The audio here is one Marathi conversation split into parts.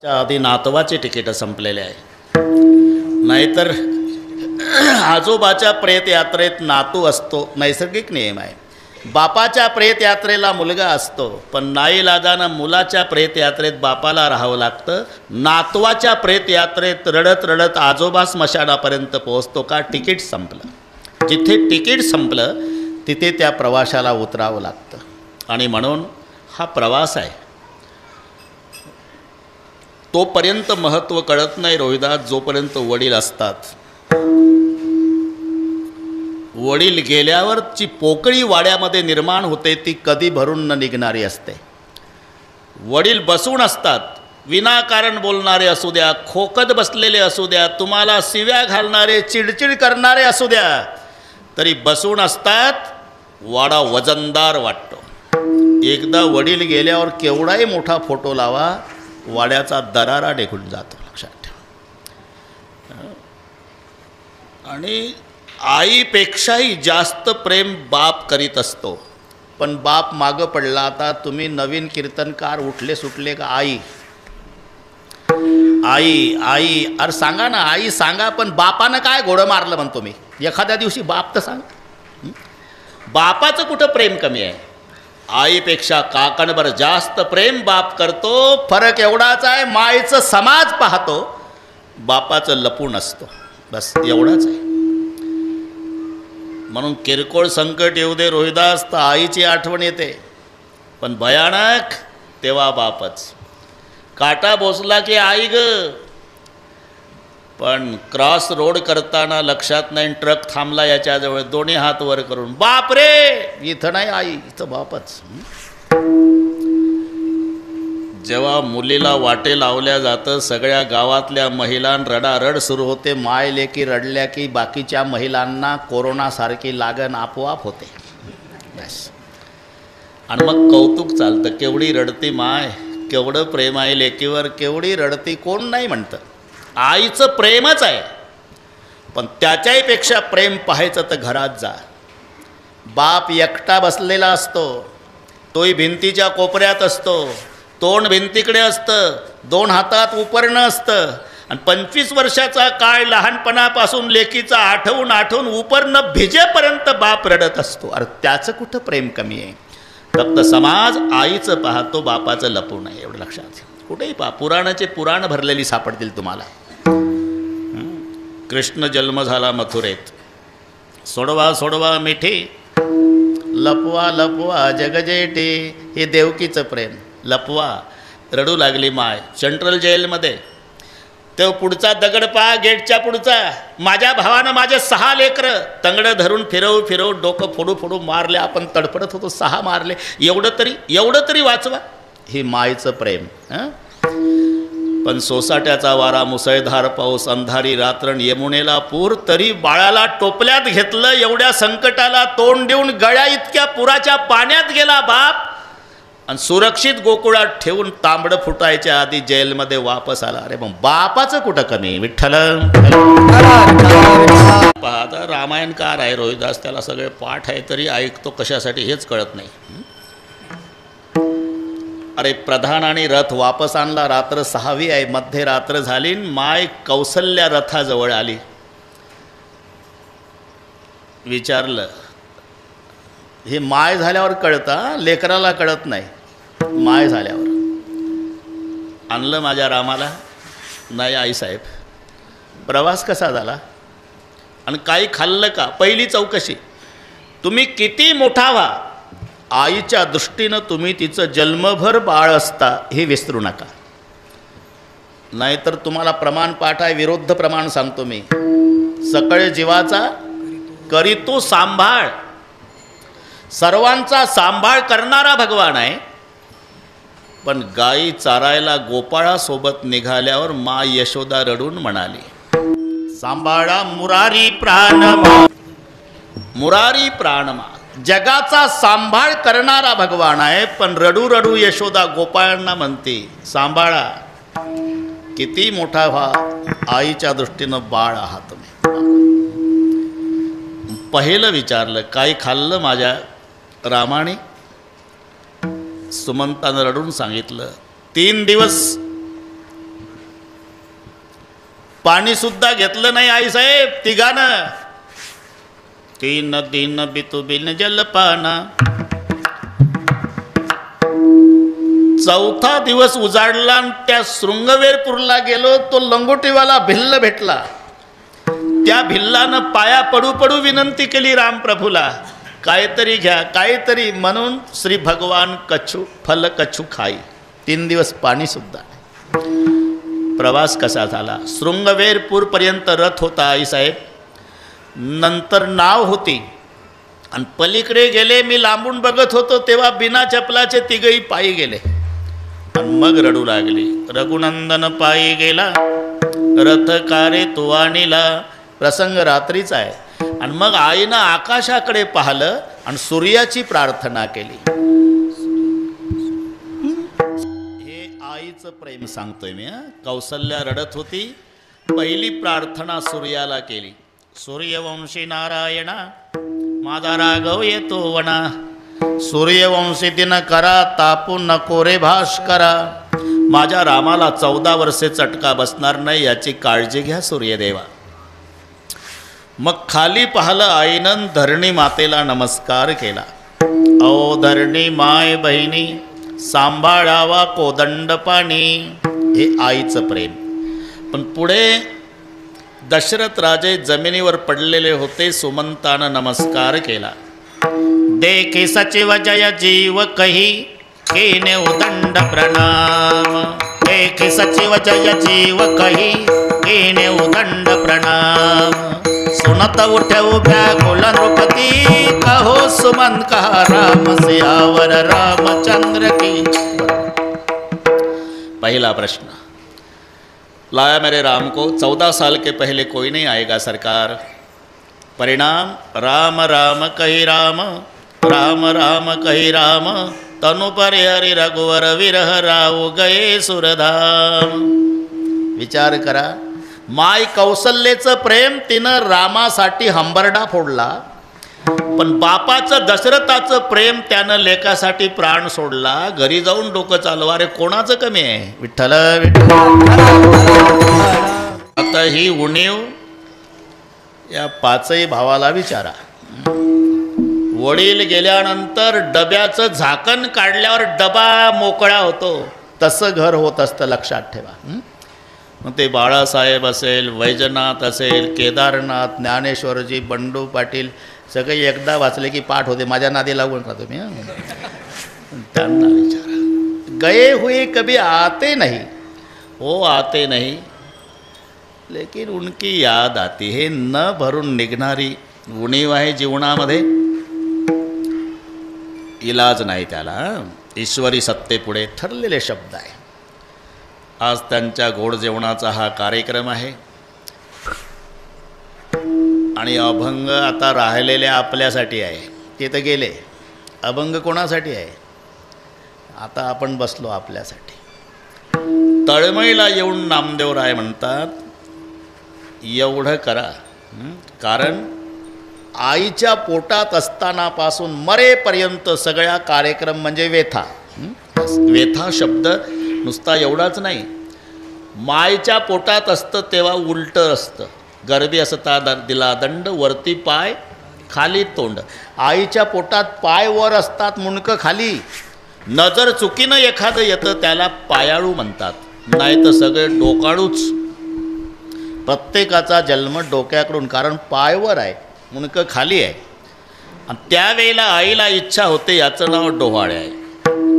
आधी नातवाचे तिकीट संपलेले आहे. नाहीतर आजोबाच्या प्रेत यात्रेत नातू असतो, नैसर्गिक नियम आहे. बापाच्या प्रेत यात्रेला मुलगा असतो, पण नाईलाजानं मुलाच्या प्रेत यात्रेत बापाला राहावं लागतं. नातवाच्या प्रेत यात्रेत रडत रडत आजोबा स्मशानापर्यंत पोहोचतो का तिकीट संपलं. जिथे तिकीट संपलं तिथे त्या प्रवाशाला उतरावं लागतं. आणि म्हणून हा प्रवास आहे. तोपर्यंत महत्त्व कळत नाही रोहिदास, जोपर्यंत वडील असतात. वडील गेल्यावरची पोकळी वाड्यामध्ये निर्माण होते, ती कधी भरून न निघणारी असते. वडील बसून असतात, विनाकारण बोलणारे असू द्या, खोकत बसलेले असू द्या, तुम्हाला शिव्या घालणारे, चिडचिड करणारे असू द्या, तरी बसून असतात. वाडा वजनदार वाटतो. एकदा वडील गेल्यावर केवढाही मोठा फोटो लावा, वाड्याचा दरारा निघून जातो, लक्षात ठेवा. आणि आईपेक्षाही जास्त प्रेम बाप करीत असतो. पण बाप मागं पडला. आता तुम्ही नवीन कीर्तनकार उठले सुटले का आई आई आई, अरे सांगा ना, आई सांगा. पण बापानं काय घोडं मारलं म्हणतो मी. एखाद्या दिवशी बाप तर सांग. बापाचं कुठं प्रेम कमी आहे? आईपेक्षा काकणभर जास्त प्रेम बाप करतो. फरक एवढाच आहे, मायचं समाज पाहतो, बापाचं लपून असतो, बस एवढाच आहे. म्हणून किरकोळ संकट येऊ दे रोहिदास, तर आईची आठवण येते. पण भयानक तेव्हा बापच. काटा बोसला की आई ग. पण क्रॉस रोड करताना लक्षात नाही, ट्रक थांबला याच्याजवळ, दोन्ही हात वर करून, बाप रे, इथं नाही आई, इथं बापच. जेव्हा मुलीला वाटे लावल्या जातं, सगळ्या गावातल्या महिलांना रडारड सुरू होते. माय लेकी रडल्या की बाकीच्या महिलांना कोरोनासारखी लागण आपोआप होते, बस. आणि मग कौतुक चालतं, केवढी रडती माय, केवढं प्रेम आहे लेकीवर, केवढी रडती, कोण नाही म्हणतं. आईचं प्रेमच आहे. पण त्याच्याहीपेक्षा प्रेम पाहायचं तर घरात जा. बाप एकटा बसलेला असतो, तोही भिंतीच्या कोपऱ्यात असतो, तोंड भिंतीकडे असतं, दोन हातात उपरणं असतं. आणि 25 वर्षाचा काळ लहानपणापासून लेकीचा आठवून आठवून उपरणं भिजेपर्यंत बाप रडत असतो. अरे त्याचं कुठं प्रेम कमी आहे? फक्त समाज आईचं पाहतो, बापाचं लपू नये, एवढं लक्षात. कुठेही पहा, पुराणाचे पुराण भरलेली सापडतील तुम्हाला. कृष्ण जन्म झाला मथुरेत, सोडवा सोडवा मिठी, लपवा लपवा जगजेठी, हे देवकीचं प्रेम. लपवा, रडू लागली माय सेंट्रल जेलमध्ये. तो पुढचा दगड पहा, गेटच्या पुढचा, माझ्या भावानं माझे 6 लेकरं तंगडं धरून फिरवू फिरवू डोकं फोडू फोडू मारले. आपण तडफडत होतो, 6 मारले. एवढं तरी वाचवा. हे मायचं प्रेम. पण सोसाट्याचा वारा, मुसळधार पाऊस, अंधारी रात्रण, यमुनेला पूर, तरी बाळाला टोपल्यात घेतलं. एवढ्या संकटाला तोंड देऊन गळ्या इतक्या पुराच्या पाण्यात गेला बाप, आणि सुरक्षित गोकुळात ठेवून तांबडं फुटायच्या आधी जेलमध्ये वापस आला. अरे मग बापाचं कुठं कमी? विठ्ठल पाहता रामायणकार आहे रोहिदास, त्याला सगळे पाठ आहे, तरी ऐकतो कशासाठी हेच कळत नाही. अरे प्रधान आणि रथ वापस आणला. रात्र 6वी आहे, मध्यरात्र झाली. माय कौसल्या रथाजवळ आली. विचारलं, हे माय झाल्यावर कळतं, लेकराला कळत नाही. माय झाल्यावर आणलं माझ्या रामाला. नाही आईसाहेब, प्रवास कसा झाला आणि काही खाल्लं का? पहिली चौकशी, तुम्ही किती मोठा व्हा, आईच्या दृष्टीनं तुम्ही तिचं जन्मभर बाळ असता हे विसरू नका. नाहीतर तुम्हाला प्रमाण पाठ आहे, विरुद्ध प्रमाण सांगतो मी. सकळ जीवाचा करीतो सांभाळ. सर्वांचा सांभाळ करणारा भगवान आहे. पण गाई चारायला गोपाळासोबत निघाल्यावर मा यशोदा रडून म्हणाली, सांभाळा मुरारी प्राणमा, मुरारी प्राणमा. जगाचा सांभाळ करणारा भगवान आहे. पण रडू रडू यशोदा गोपाळांना म्हणते, सांभाळा, किती मोठा व्हा, आईच्या दृष्टीनं बाळ आहात तुम्ही. पहिलं विचारलं, काही खाल्लं माझ्या रामाने? सुमंतानं रडून सांगितलं, 3 दिवस पाणी सुद्धा घेतलं नाही आईसाहेब तिघानं. तीन दिन बितू बिन जलपाना. चौथा दिवस उजाडला आणि त्या शृंगवेरपूरला गेलो. तो लंगोटीवाला भिल्ल भेटला. त्या भिल्लानं पाया पडू पडू विनंती केली रामप्रभूला, काहीतरी घ्या काहीतरी. म्हणून श्री भगवान कच्छू फल कच्छू खाई. 3 दिवस पाणी सुद्धा. प्रवास कसा झाला? शृंगवेरपूरपर्यंत रथ होता आईसाहेब. नंतर नाव होती आणि पलीकडे गेले. मी लांबून बघत होतो तेव्हा बिना चपलाचे तिघही पायी गेले आणि मग रडू लागली. रघुनंदन पायी गेला रथ कारे तो आणीला. प्रसंग रात्रीचा आहे. आणि मग आईनं आकाशाकडे पाहिलं आणि सूर्याची प्रार्थना केली. हे आईचं प्रेम सांगतोय मी. कौसल्या रडत होती. पहिली प्रार्थना सूर्याला केली. सूर्यवंशी नारायणा माझा राघव येतो वना. सूर्यवंशी दिन करा तापू नको रे भास्करा. माझ्या रामाला 14 वर्षे चटका बसणार नाही याची काळजी घ्या सूर्यदेवा. मग खाली पाहिलं आईनं. धरणी मातेला नमस्कार केला. ओ धरणी माय बहिणी सांभाळावा कोदंड पाणी. हे आईचं प्रेम. पण पुढे दशरथ राजे जमिनीवर पडलेले होते. सुमंतानं नमस्कार केला. देखी सचिव जय जीव कही कीने उदंड प्रणाम. देखी सचिव जय जीव कही कीने उदंड प्रणाम. सुनत उठे उभ्या कुल नृपती कहो सुमन कहा राम सियावर रामचंद्र की. पहला प्रश्न, लाया मेरे राम को 14 साल के पहले कोई नहीं आएगा सरकार. परिणाम राम राम कही राम राम राम कही राम. तनु पर हरि रघुवर विरह राव गए सुरधाम. विचार करा. माय कौसल्येचं प्रेम तिनं रामासाठी हंबरडा फोडला. पण बापाचं दशरथाचं प्रेम त्यानं लेकासाठी प्राण सोडला. घरी जाऊन डोकं चालवा. अरे कोणाचं कमी आहे? विठ्ठल विठ्ठल. आता ही उणीव या 5ही भावाला विचारा. वडील गेल्यानंतर डब्याचं झाकण काढल्यावर डबा मोकळा होतो. तसं घर होत असतं, लक्षात ठेवा. मग ते बाळासाहेब असेल, वैजनाथ असेल, केदारनाथ, ज्ञानेश्वरजी, बंडू पाटील सगळे एकदा वाचले की पाठ होते. माझ्या नादी लागून राहतो मी. त्यांना विचारा. गए हुए कभी आते नहीं. वो आते नहीं लेकिन उनकी याद आती. हे न भरून निघणारी उणीव आहे जीवनामध्ये. इलाज नाही त्याला. ईश्वरी सत्तेपुढे ठरलेले शब्द आहे. आज त्यांच्या गोड जेवणाचा हा कार्यक्रम आहे. आणि अभंग आता राहिलेले आपल्यासाठी आहे. ते तर गेले. अभंग कोणासाठी आहे? आता आपण बसलो आपल्यासाठी. तळमळीला येऊन नामदेवराय म्हणतात एवढं करा. कारण आईच्या पोटात असतानापासून मरेपर्यंत सगळ्या कार्यक्रम म्हणजे व्यथा. व्यथा शब्द नुसता एवढाच नाही. मायच्या पोटात असतं तेव्हा उलटं असतं. गर्भी असता दिला दंड वरती पाय खाली तोंड. आईच्या पोटात पाय वर असतात मुंडकं खाली. नजर चुकीनं एखादं येतं त्याला पायाळू म्हणतात. नाही तर सगळे डोकाळूच. प्रत्येकाचा जन्म डोक्याकडून. कारण पाय वर आहे मुंडकं खाली आहे. आणि त्यावेळेला आईला इच्छा होते. याचं नाव डोहाळे आहे.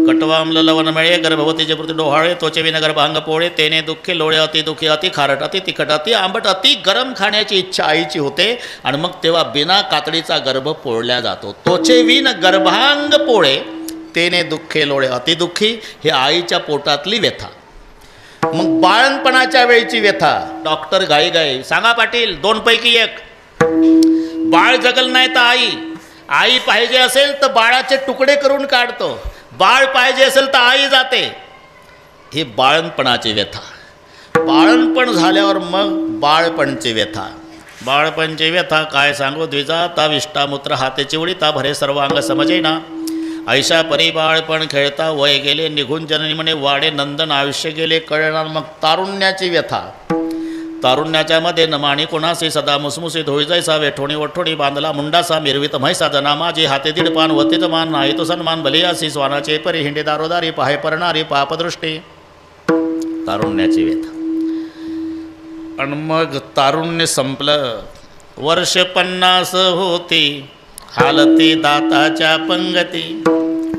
कटवामल लवण मिळे गर्भवतीचे प्रति डोहाळे तोचे विन गर्भांग पोळे. तेने दुःखे लोळे अति दुःखी अति खारट अति तिखट अति आंबट अति गरम खाण्याची इच्छा आईची होते. आणि मग तेव्हा बिना कातडीचा गर्भ पोळल्या जातो. तोचे विन गर्भांग पोळे तेने दुःखे लोळे अति दुःखी. हे आईच्या पोटातली व्यथा. मग बाळणपणाच्या वेळची व्यथा. डॉक्टर घाई घाई सांगा पाटील 2 पैकी 1. बाळ जगल नाही तर आई पाहिजे असेल तर बाळाचे तुकडे करून काढतो. बाळ पाहिजे असेल तर आई जाते. हे बाळणपणाची व्यथा. बाळणपण झाल्यावर मग बाळपणची व्यथा. बाळपणची व्यथा काय सांगू द्विजा. ता विष्टामूत्र हाते चिवडी ता भरे सर्वांग समजेना. ऐशा परी बाळपण खेळता वय गेले निघून जननी म्हणे वाडे नंदन आयुष्य गेले कळणार. मग तारुण्याची व्यथा. तारुण्याच्या मध्ये नमाणी कोणासी सदा मुसमुसीत होई जैसा वेठोणी वठोणी बांधला मुंडासा मिरवित म्हैसा जनामा जे हाते दीड पान वतीत मान नाही तो सन्मान बलियासी स्वानाचे परी हिंडे दारोदारी पाहे परणारी पापदृष्टी. तारुण्याची व्यथा. आणि मग तारुण्य संपलं. वर्ष 50 होती हालती दाताच्या पंगती.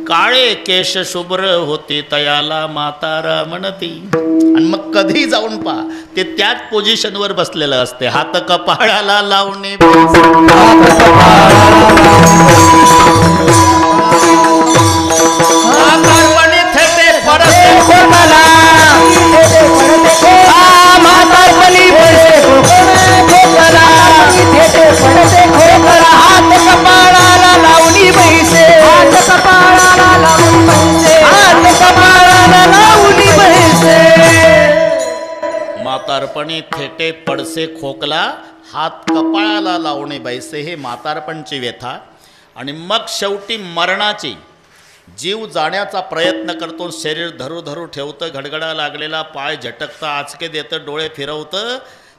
काळे केश शुभ्र होती तयाला म्हातारा म्हणती. आणि मग कधी जाऊन पहा ते त्याच पोझिशनवर बसलेलं असते. हात कपाळाला लावणे म्हातारपणी थेटे पडसे खोकला हात कपाळाला लावणे बैसे हे म्हातारपणची व्यथा. आणि मग शेवटी मरणाची. जीव जाण्याचा प्रयत्न करतो. शरीर धरू धरू ठेवतं. घडघडा लागलेला पाय झटकतं. आचके देतं. डोळे फिरवतं.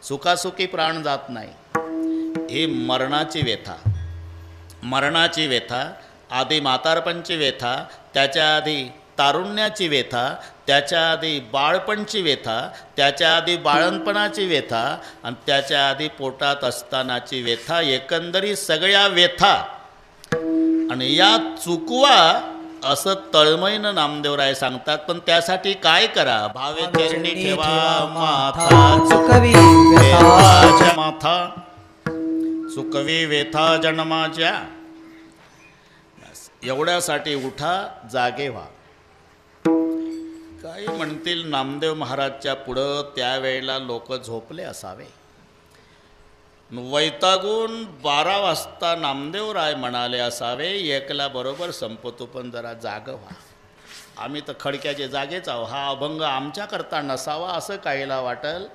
सुखासुखी प्राण जात नाही. ही मरणाची व्यथा. मरणाची व्यथा. आधी म्हातारपणची व्यथा. त्याच्या आधी तारुण्याची व्यथा. त्याच्या आधी बाळपणची व्यथा. त्याच्या आधी बाळणपणाची व्यथा. आणि त्याच्या आधी पोटात असतानाची व्यथा. एकंदरीत सगळ्या व्यथा. आणि या चुकवा असं तळमळीनं नामदेवराय सांगतात. पण त्यासाठी काय करा. भावे चरणी ठेवा माथा चुकवी व्यथा माथा चुकवी व्यथा जन्माच्या. एवढ्यासाठी उठा जागे व्हा. काही म्हणतील नामदेव महाराजच्या पुढं त्यावेळेला लोक झोपले असावे. वैतागून 12 वाजता नामदेवराय म्हणाले असावे 1ला बरोबर संपतो पण जरा जाग व्हा. आम्ही तर खडक्याचे जागेच आहो. हा अभंग आमच्याकरता नसावा असं काहीला वाटेल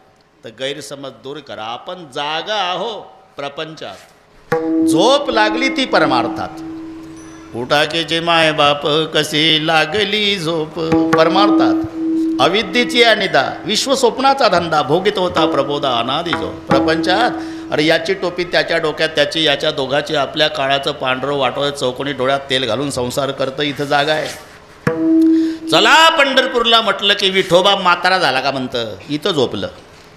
तर गैरसमज दूर करा. आपण जागा आहो प्रपंचात. झोप लागली ती परमार्थात. उठाकेचे माय बाप कशी लागली झोप परमार्थात. अविद्येची अनिदा विश्व स्वप्नाचा धंदा भोगित होता प्रबोधा अनादी जो प्रपंचात. अरे याची टोपी त्याच्या डोक्यात त्याची याच्या दोघाची आपल्या काळाचं पांढरं वाटोळं चौकोनी डोळ्यात तेल घालून संसार करतं. इथं जागा आहे. चला पंढरपूरला म्हटलं की विठोबा म्हातारा झाला का म्हणतं. इथं झोपलं.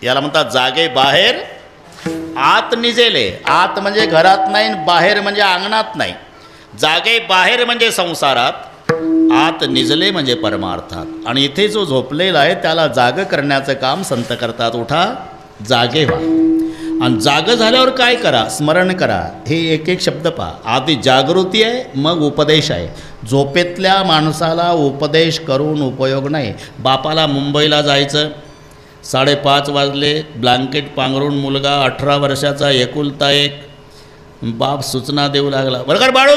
याला म्हणतात जागे बाहेर आत निजेले. आत म्हणजे घरात नाही. बाहेर म्हणजे अंगणात नाही. जागे बाहेर म्हणजे संसारात. आत निजले म्हणजे परमार्थात. आणि इथे जो झोपलेला आहे त्याला जाग करण्याचं काम संत करतात. उठा जागे व्हा. आणि जाग झाल्यावर काय करा. स्मरण करा. हे एक एक शब्द पहा. आधी जागृती आहे मग उपदेश आहे. झोपेतल्या माणसाला उपदेश करून उपयोग नाही. बापाला मुंबईला जायचं 5:30 वाजले. ब्लँकेट पांघरून मुलगा 18 वर्षाचा एकुलता एक. बाप सूचना देऊ लागला बरं बाळू.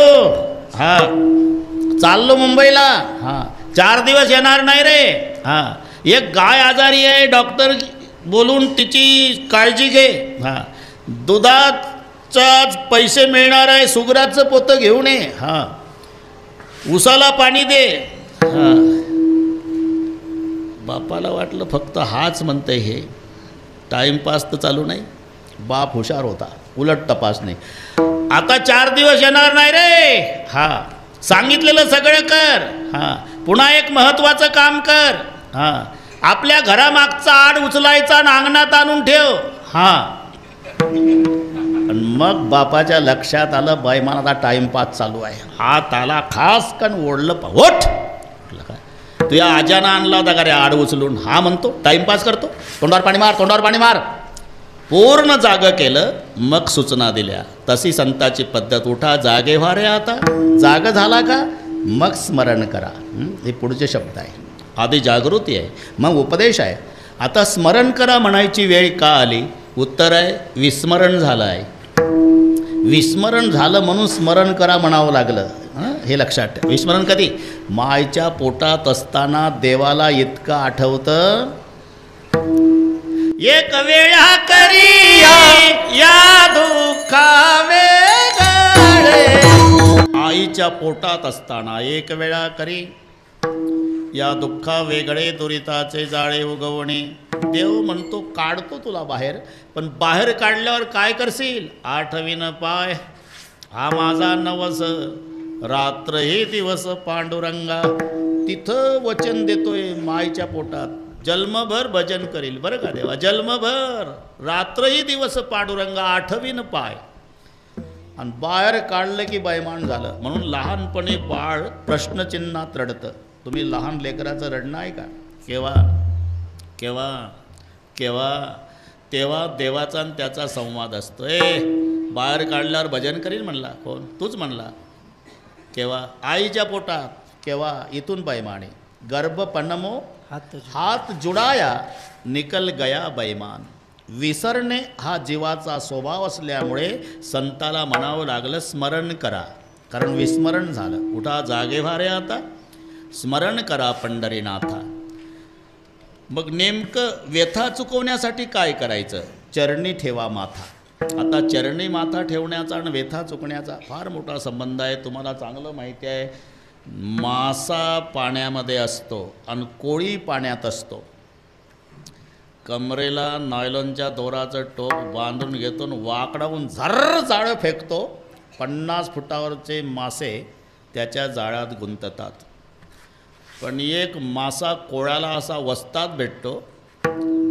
हां चाललो मुंबईला. हां 4 दिवस येणार नाही रे. हां एक गाय आजारी आहे डॉक्टर बोलून तिची काळजी घे. हां दुधाचा पैसे मिळणार आहे सुगराचं पोतं घेऊन ये. हां उसाला पाणी दे. हां बापाला वाटलं फक्त हाच म्हणते हे टाईमपास तर चालू नाही. बाप हुशार होता. उलट तपासणी. आता 4 दिवस येणार नाही रे. हां सांगितलेलं सगळं कर. हां पुन्हा एक महत्त्वाचं काम कर. हां आपल्या घरामागचा आड उचलायचा आणि अंगणात आणून ठेव. हां मग बापाच्या लक्षात आलं बैमान आता टाईमपास चालू आहे. हात आला खास कन ओढलं ओठ. तुझ्या आजानं आणला होता का रे आड उचलून. हा म्हणतो टाईमपास करतो. तोंडावर पाणी मार तोंडावर पाणी मार. पूर्ण जाग केलं मग सूचना दिल्या. तशी संताची पद्धत. उठा जागे व्हा रे. आता जाग झाला का मग स्मरण करा. हे पुढचे शब्द आहे. आधी जागृती आहे मग उपदेश आहे. आता स्मरण करा म्हणायची वेळ का आली. उत्तर आहे विस्मरण झालं आहे. विस्मरण झालं म्हणून स्मरण करा म्हणावं लागलं. हे लक्षात ठेवा. विस्मरण कधी मायच्या पोटात असताना देवाला इतकं आठवतं. एक वेळा करी या दुःखा वेगळे. आईच्या पोटात असताना एक वेळा करी या दुःखा वेगळे दुरिताचे जाळे उगवणे. देव म्हणतो काढतो तुला बाहेर, पण बाहेर काढल्यावर काय करशील? आठवीन पाय हा माझा नवस, रात्र हे दिवस पांडुरंगा. तिथं वचन देतोय माईच्या पोटात, जन्मभर भजन करील बरं का देवा, जन्मभर रात्रही दिवस पांडुरंगा आठवीन पाय. आणि बाहेर काढलं की बैमान झालं. म्हणून लहानपणी बाळ प्रश्नचिन्हात रडतं. तुम्ही लहान लेकराचं रडणं आहे का? केव्हा केव्हा केव्हा? तेव्हा देवाचा आणि त्याचा संवाद असतो. बाहेर काढल्यावर भजन करील म्हणला कोण? तूच म्हणला. केव्हा? आईच्या पोटात. केव्हा? इथून बैमाने गर्भ पन्नमो हात जुडाया निकल गया बैमान. विसरणे हा जीवाचा स्वभाव असल्यामुळे संताला म्हणावं लागलं स्मरण करा, कारण विस्मरण झालं. उठा जागे व्हा रे आता, स्मरण करा पंढरीनाथा. मग नेमकं व्यथा चुकवण्यासाठी काय करायचं? चरणी ठेवा माथा. आता चरणी माथा ठेवण्याचा आणि व्यथा चुकण्याचा फार मोठा संबंध आहे. तुम्हाला चांगलं माहिती आहे, मासा पाण्यामध्ये असतो आणि कोळी पाण्यात असतो. कमरेला नायलॉनच्या दोराचं टोप बांधून घेतो, वाकडावून झर्र जाळं फेकतो. 50 फुटावरचे मासे त्याच्या जाळ्यात गुंततात. पण एक मासा कोळ्याला असा वस्तात भेटतो,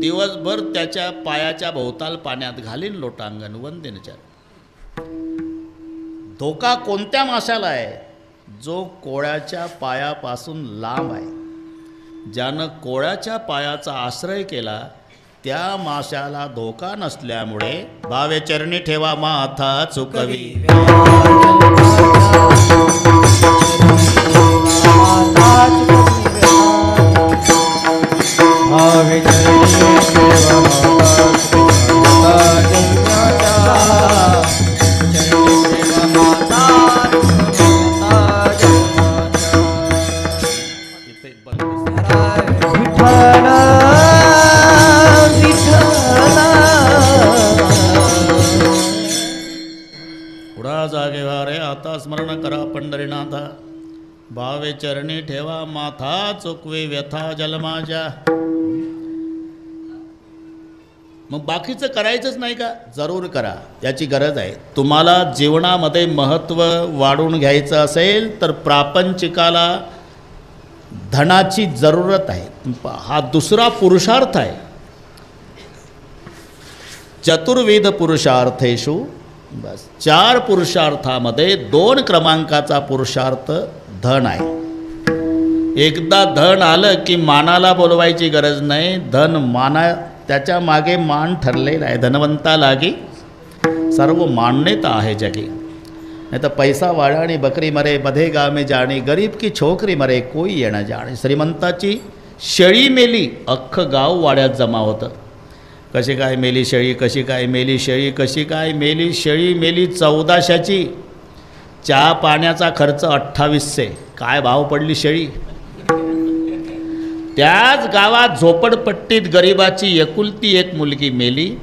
दिवसभर त्याच्या पायाच्या भोवताल पाण्यात घालीन लोटांगण वंदिनच्या. धोका कोणत्या माशाला आहे? जो कोळ्याच्या पायापासून लांब आहे. ज्यानं कोळ्याच्या पायाचा आश्रय केला त्या माशाला धोका नसल्यामुळे भावे चरणी ठेवा माथा चुकवी. जागे व्हा रे आता, स्मरण करा पंढरीनाथा. भावे चरणी ठेवा माथा चुकवे व्यथा जलमाजा. मग बाकीचं करायचंच नाही का? जरूर करा, याची गरज आहे. तुम्हाला जीवनामध्ये महत्त्व वाढून घ्यायचं असेल तर प्रापंचिकाला धनाची जरूरत आहे. हा दुसरा पुरुषार्थ आहे. चतुर्विध पुरुषार्थेषु, बस 4 पुरुषार्थामध्ये 2 क्रमांकाचा पुरुषार्थ धन आहे. एकदा धन आलं की मानाला बोलवायची गरज नाही. धन माना, त्याच्या मागे मान ठरलेला आहे. धनवंता लागी सर्व मान्यता आहे जगी. नहीं तो पैसा वाळा आणि बकरी मरे बधे गाव में जाणी, गरीब की छोकरी मरे कोई येणं जाणे. श्रीमंताची शेळी मेली अख्खं गाव वाड्यात जमा होतं. कशी काय मेली शेळी, कशी काय मेली शेळी, कशी काय मेली शेळी? मेली 1400ची. चहा पाण्याचा खर्च 2800. काय भाव पडली शेळी? त्याच गावात झोपडपट्टीत गरिबाची एकुलती एक मुलगी मेली.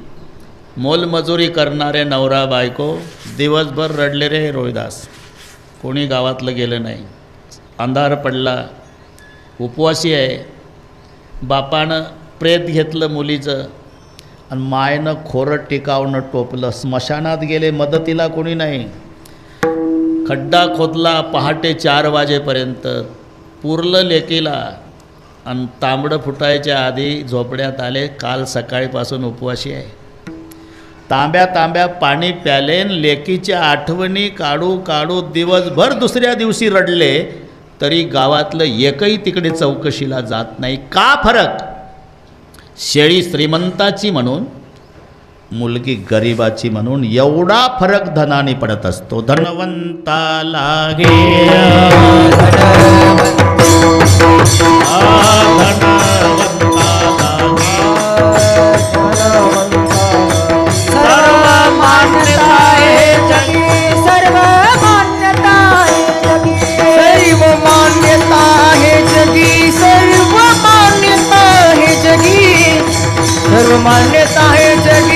मोलमजुरी करणारे नवरा बायको दिवसभर रडले रे रोहिदास. कोणी गावातलं गेलं नाही. अंधार पडला, उपवासी आहे. बापानं प्रेत घेतलं मुलीचं आणि मायनं खोरं टिकावणं टोपलं. स्मशानात गेले, मदतीला कोणी नाही. खड्डा खोदला पहाटे 4 वाजेपर्यंत. पुरलं लेकीला आणि तांबडं फुटायच्या आधी झोपड्यात आले. काल सकाळीपासून उपवासी आहे. तांब्या तांब्या पाणी प्यालेन. लेकीच्या आठवणी काढू काढू दिवसभर दुसऱ्या दिवशी रडले, तरी गावातलं एकही तिकडे चौकशीला जात नाही. का फरक? शेळी श्रीमंताची म्हणून, मुलगी गरिबाची म्हणून. एवढा फरक धनाने पडत असतो. धनवंता लागे सर्व मान्यता है जगी, सर्व मान्यता है जगी.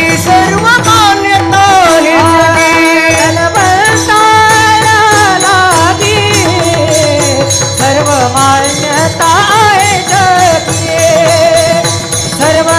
धनवंताला लागी सर्व मान्यता है जगी, सर्व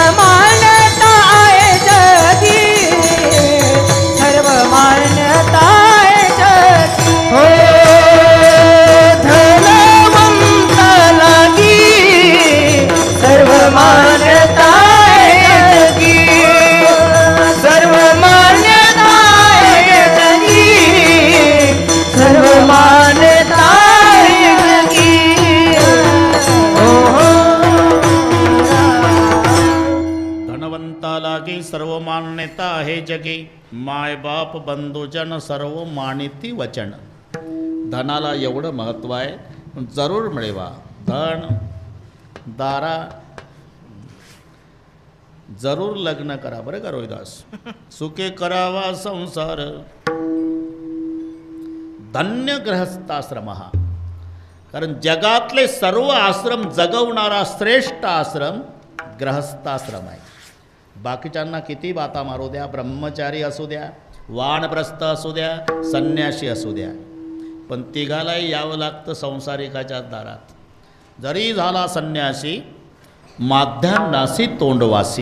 धनवंता लागी सर्व मान्यता हे जगी माय बाप बंधुजन सर्व मानिती वचन. धनाला एवढं महत्त्व आहे, जरूर मिळवा. धन दारा जरूर लग्न करा बरं का रोहिदास. सुखे करावा संसार धन्य गृहस्थाश्रम हा. कारण जगातले सर्व आश्रम जगवणारा श्रेष्ठ आश्रम गृहस्थाश्रम आहे. बाकीच्यांना किती बाता मारू द्या, ब्रह्मचारी असू द्या, वानप्रस्थ असू द्या, संन्यासी असू द्या, पण तिघालाही यावं लागतं संसारिकाच्या दारात. जरी झाला संन्यासी माध्यान्नासी तोंडवासी.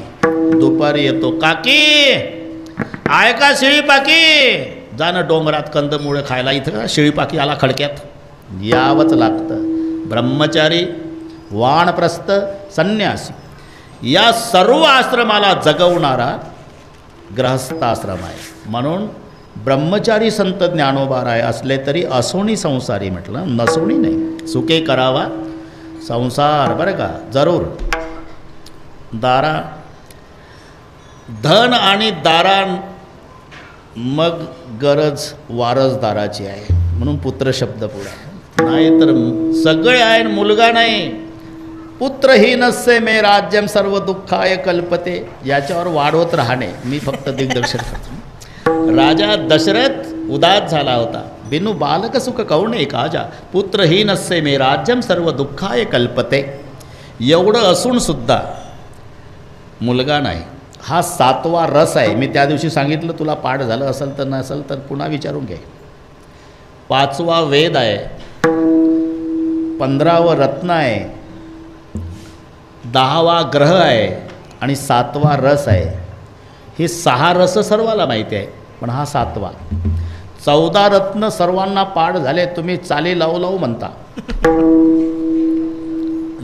दुपारी येतो, काकी आहे का शिळीपाकी? जाणं डोंगरात कंदमुळं खायला. इथं का शिळीपाकी आला खडक्यात? यावंच लागतं. ब्रह्मचारी, वानप्रस्थ, संन्यासी या सर्व आश्रमाला जगवणारा गृहस्थाश्रम आहे. म्हणून ब्रह्मचारी संत ज्ञानोबाराय असले तरी असोनी संसारी म्हटलं, नसोनी नाही. सुखे करावा संसार बरं का जरूर. दारा धन आणि दारा मग गरज वारसदाराची आहे, म्हणून पुत्र शब्द पुढे. नाही तर सगळे आहे, मुलगा नाही. पुत्रहीनस्य मे राज्यम सर्व दुःखाय कल्पते. याच्यावर वाढवत राहणे, मी फक्त दिग्दर्शन करतो. राजा दशरथ उदास झाला होता. बिनु बालक सुख कौणे काजा पुत्रहीनस्य मे राज्यम सर्व दुःखाय कल्पते. एवढं असून सुद्धा मुलगा नाही. हा 7वा रस आहे. मी त्या दिवशी सांगितलं, तुला पाठ झालं असेल तर नसेल तर पुन्हा विचारून घे. 5वा वेद आहे, 15वं रत्न आहे, 10वा ग्रह आहे आणि 7वा रस आहे. हे 6 रस सर्वाला माहिती आहे, पण हा 7वा. 14 रत्न सर्वांना पाठ झाले. तुम्ही चाली लावू लावू म्हणता.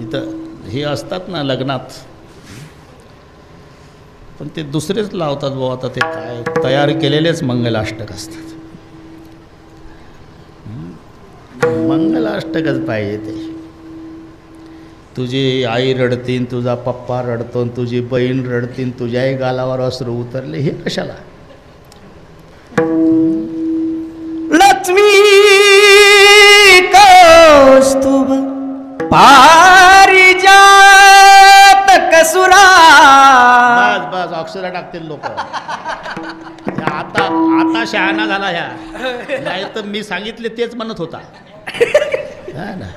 इथं हे असतात ना लग्नात, पण ते दुसरेच लावतात भाऊ. आता ते काय तयार केलेलेच मंगलाष्टक असतात. मंगलाष्टकच पाहिजे ते. तुझी आई रडतीन, तुझा पप्पा रडतो, तुझी बहीण रडतीन, तुझ्याही गालावर अश्रू उतरले, हे कशाला? लक्ष्मी कौस्तुभ पारिजात कसुरा. बस बस अक्षरा टाकतील लोक. आता शहाणा झाला ह्या. नाही तर मी सांगितले तेच म्हणत होता. हा ना,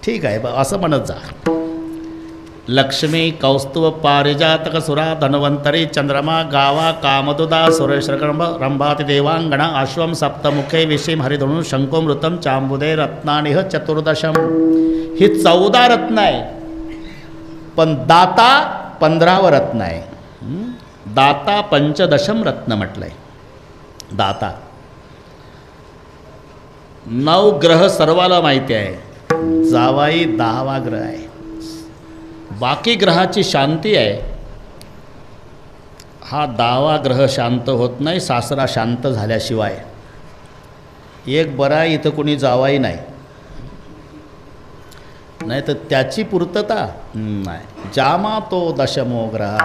ठीक आहे असं म्हणत जा. लक्ष्मी कौस्तुभ पारिजातक सुरा धन्वंतरी चंद्रमा गावा कामदुदा सुरेश रंभाति देवांगणा अश्वम सप्तमुखे विषीम हरिधनु शंकुमृतम चांबुदे रत्नानिह चतुर्दशम. ही 14 रत्न आहे, पण दाता 15वं रत्न आहे. दाता पंचदशम रत्न म्हटलंय. दाता 9 ग्रह सर्वाला माहिती आहे. जावाई 10वा ग्रह आहे. बाकी ग्रहाची शांती आहे. हा 10वा ग्रह शांत होत नाही सासरा शांत झाल्याशिवाय. एक बरा आहे, इथं कोणी जावाई नाही, नाही तर त्याची पूर्तता नाही. जामा तो दशमो ग्रह.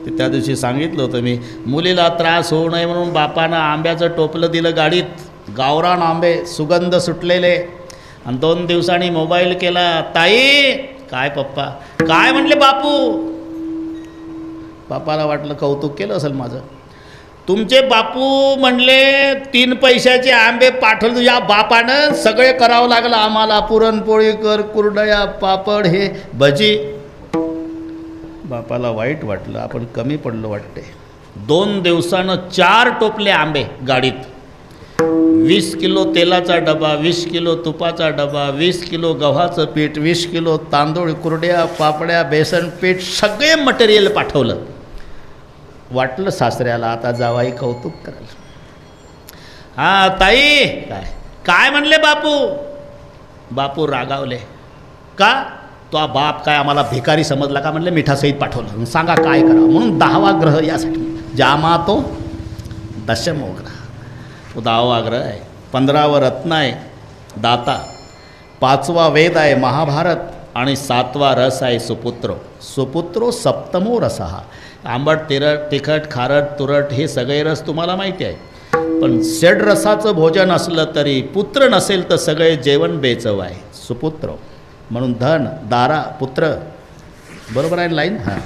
ते त्या दिवशी सांगितलं होतं मी. मुलीला त्रास होऊ नये म्हणून बापानं आंब्याचं टोपलं दिलं गाडीत. गावरान आंबे सुगंध सुटलेले. आणि 2 दिवसांनी मोबाईल केला, ताई काय पप्पा काय म्हणले बापू. बापाला वाटलं कौतुक केलं असेल माझं. तुमचे बापू म्हणले 3 पैशाचे आंबे पाठवले तुझ्या बापानं. सगळे करावं लागलं आम्हाला. पुरणपोळी कर, कुरडया, पापड, हे भजी. बापाला वाईट वाटलं, आपण कमी पडलो वाटते. 2 दिवसानं 4 टोपले आंबे गाडीत. 20 किलो तेलाचा डबा, 20 किलो तुपाचा डबा, 20 किलो गव्हाचं पीठ, 20 किलो तांदूळ, कुरड्या, पापड्या, बेसन पीठ, सगळे मटेरियल पाठवलं. वाटलं सासऱ्याला आता जावाई कौतुक कराल. हां ताई काय काय म्हणले बापू. बापू रागावले. का तो बाप काय आम्हाला भिकारी समजला का? म्हणले मिठासहित पाठवलं. सांगा काय करावं. म्हणून 10वा ग्रह यासाठी. जामा तो दशमो ग्रह, तो 10वा ग्रह आहे. 15वं रत्न आहे दाता. 5वा वेद आहे महाभारत. आणि 7वा रस आहे सुपुत्रो. सुपुत्रो सप्तमो रसहा. आंबट, तिखट, खारट, तुरट हे सगळे रस तुम्हाला माहिती आहे. पण षड्रसाचं भोजन असलं तरी पुत्र नसेल तर सगळे जेवण बेचव आहे. सुपुत्र म्हणून धन, दारा, पुत्र. बरोबर आहे लाईन? हां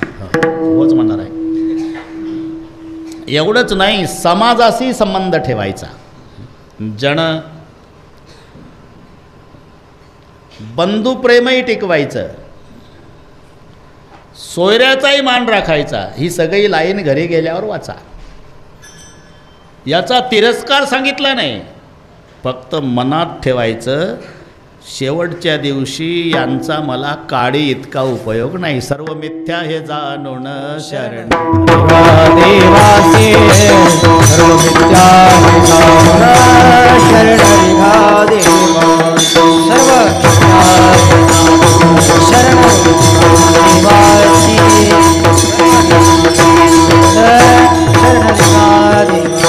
होच म्हणणार आहे. एवढंच नाही, समाजाशी संबंध ठेवायचा. जन बंधुप्रेमही टिकवायचं, सोयऱ्याचाही मान राखायचा. ही सगळी लाईन घरी गेल्यावर वाचा. याचा तिरस्कार सांगितला नाही, फक्त मनात ठेवायचं. शेवटच्या दिवशी यांचा मला काडी इतका उपयोग नाही. सर्व मिथ्या हे जाणून शरण देवासी सर्व मिथ्या शरण निघा देवा. सर्व शरण देवासी शरण निघा देवा.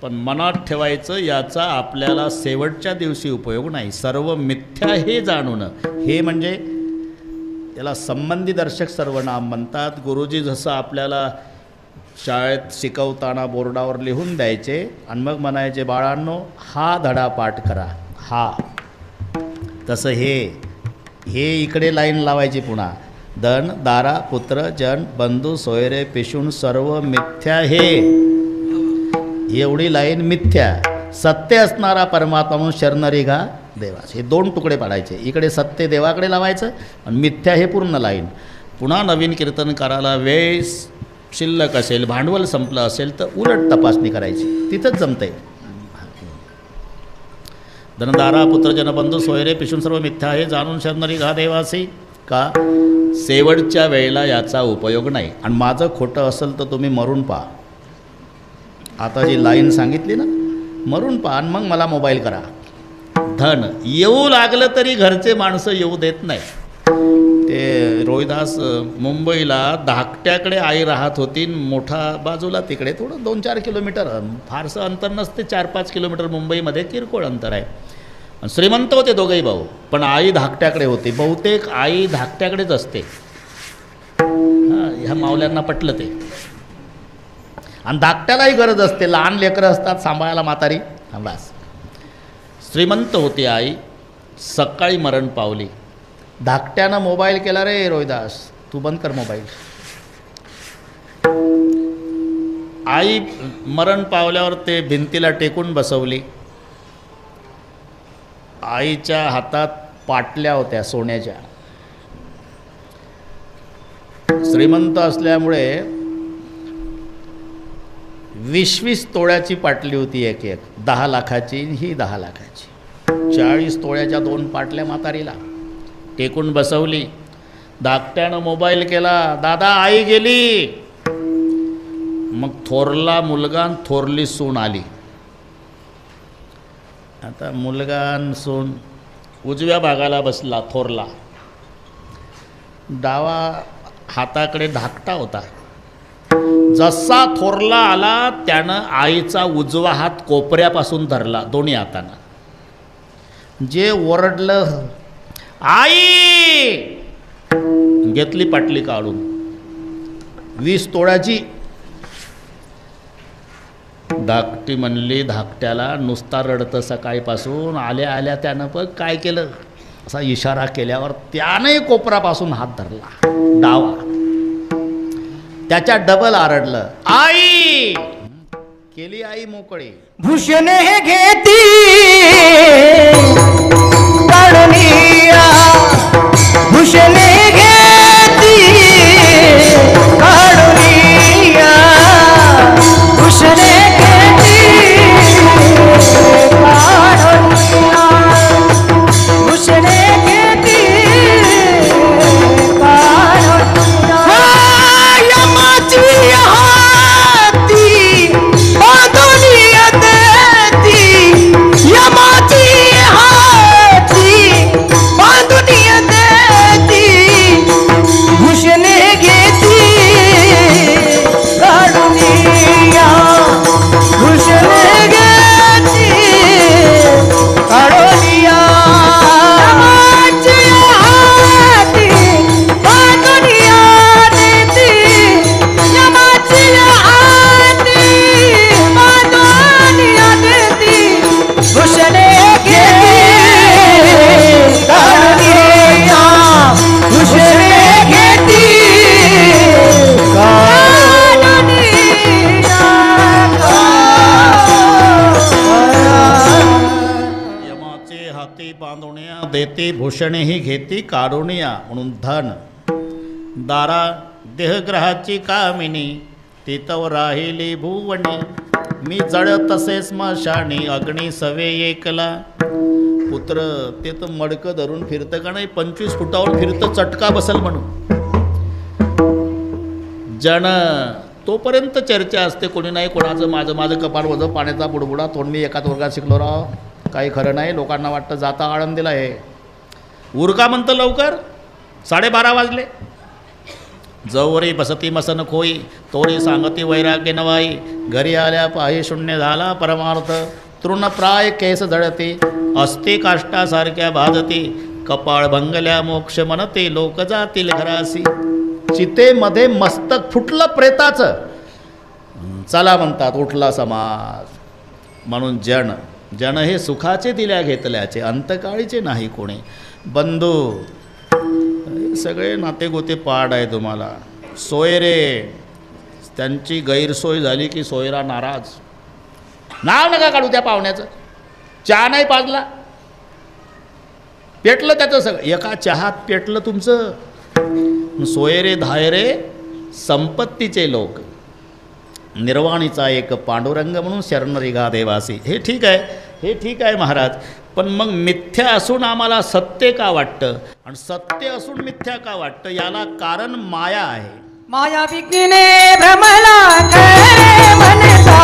पण मनात ठेवायचं याचा आपल्याला शेवटच्या दिवशी उपयोग नाही. सर्व मिथ्या हे जाणून. हे म्हणजे त्याला संबंधीदर्शक सर्वनाम म्हणतात. गुरुजी जसं आपल्याला शाळेत शिकवताना बोर्डावर लिहून द्यायचे आणि मग म्हणायचे बाळांनो हा धडा पाठ करा. हा तसं हे इकडे लाईन लावायची पुन्हा. धन, दारा, पुत्र, जन, बंधू, सोयरे, पिशून सर्व मिथ्या हे. एवढी लाईन मिथ्या. सत्य असणारा परमात्मा म्हणून शरणरिघा देवास. हे 2 तुकडे पाडायचे. इकडे सत्य देवाकडे लावायचं आणि मिथ्या हे पूर्ण लाईन. पुन्हा नवीन कीर्तनकाराला वेळ शिल्लक असेल, भांडवल संपलं असेल तर उलट तपासणी करायची. तिथंच जमतंय. धनदारा, पुत्रजन, बंधू, सोयरे, पिशून सर्व मिथ्या हे जाणून शरणरिघा देवासी. का? शेवटच्या वेळेला याचा उपयोग नाही. आणि माझं खोटं असेल तर तुम्ही मरून पहा. आता जी लाईन सांगितली ना, मरून पहा आणि मग मला मोबाईल करा. धन येऊ लागलं तरी घरचे माणसं येऊ देत नाही. ते रोहिदास मुंबईला धाकट्याकडे आई राहत होती. मोठा बाजूला तिकडे थोडं 2-4 किलोमीटर, फारसं अंतर नसते. 4-5 किलोमीटर मुंबईमध्ये किरकोळ अंतर आहे. श्रीमंत होते दोघेही भाऊ, पण आई धाकट्याकडे होती. बहुतेक आई धाकट्याकडेच असते. ह्या मावल्यांना पटलं ते. आणि धाकट्यालाही गरज असते. लहान लेकरं असतात सांभाळायला म्हातारी. बस. श्रीमंत होती आई. सकाळी मरण पावली. धाकट्यानं मोबाईल केला, रे रोहिदास तू बंद कर मोबाईल. आई मरण पावल्यावर ते भिंतीला टेकून बसवली. आईच्या हातात पाटल्या होत्या सोन्याच्या. श्रीमंत असल्यामुळे 20-20 तोळ्याची पाटली होती, एक 10 लाखाची, ही 10 लाखाची. 40 तोळ्याच्या 2 पाटल्या म्हातारीला टेकून बसवली. धाकट्यानं मोबाईल केला, दादा आई गेली. मग थोरला मुलगा आणि थोरली सून आली. आता मुलगा आणि सून उजव्या भागाला बसला, थोरला डावा हाताकडे धाकटा होता. जसा थोरला आला त्यानं आईचा उजवा हात कोपऱ्यापासून धरला दोन्ही हातानं. जे ओरडलं, आई, घेतली पाटली काढून 20 तोळ्याची. धाकटी म्हणली धाकट्याला, नुसता रडतं सकाळीपासून, आल्या आल्या त्यानं पण काय केलं, असा इशारा केल्यावर त्याने कोपरापासून हात धरला डावा. त्याच्या डबल आरडलं, आई. केली आई मोकळी. भूषण हे घेती काढूनिया, भूषण हे घेती काढूनिया, भूषण हे घेती काढूनिया, भूषण हे घेती काढूनिया. यमाची हाती बांधूनिया देती, यमाची हाती बांधूनिया देती, भूषण घेती काढूनिया, भूषण घेती काढूनिया. यमाची हाती बांधूनिया देती, यमाची हाती बांधूनिया देती, भूषण घेती काढूनिया, भूषण घेती यमाचे हाती बांधुनिया देती, भूषणेही घेती काढुनिया. म्हणून धन दारा देहग्रहाची कामिनी, तिथव राहिली भुवणी. मी जळ तसे स्मशानी, अग्नी सवे एकला. पुत्र ते तर मडकं धरून फिरतं का नाही, 25 फुटावर फिरतं, चटका बसल म्हणून. जण तोपर्यंत चर्चा असते, कोणी नाही कोणाचं, माझं माझं कपाळ वजं, पाण्याचा बुडबुडा. तोंड मी एकाच वर्गात शिकलो राव, काही खरं नाही. लोकांना वाटतं जाता आळंदीला हे उरका म्हणतं लवकर. 12:30 वाजले. जवरी बसती मसन खोई, तोरी सांगती वैराग्य नवाई. घरी आल्या पाही शून्य झाला परमार्थ, तृणप्राय केस जळती, अस्ति काष्टासारख्या भाजती. कपाळ भंगल्या मोक्ष म्हणते, लोक जातील घरासी. चितेमध्ये मस्तक फुटलं प्रेताचं, चला म्हणतात उठला समाज. म्हणून जन हे सुखाचे दिल्या घेतल्याचे, अंतकाळीचे नाही कोणी. बंधू सगळे नातेगोते पाड आहे तुम्हाला. सोयरे, त्यांची गैरसोय झाली की सोयरा नाराज. नाव नका काढू त्या पाहुण्याचं, चहा नाही पाजला, पेटलं त्याचं सगळं, एका चहात पेटलं तुमचं. सोयरे धायरे संपत्तीचे लोक, निर्वाणीचा एक पांडुरंग म्हणून शरणरिगा देवासी. हे ठीक आहे, हे ठीक आहे महाराज, पण मग मिथ्या असून आम्हाला सत्य का वाटतं, आणि सत्य असून मिथ्या का वाटतं, याला कारण माया आहे. माया विघ्ने भ्रमला खरे म्हणता,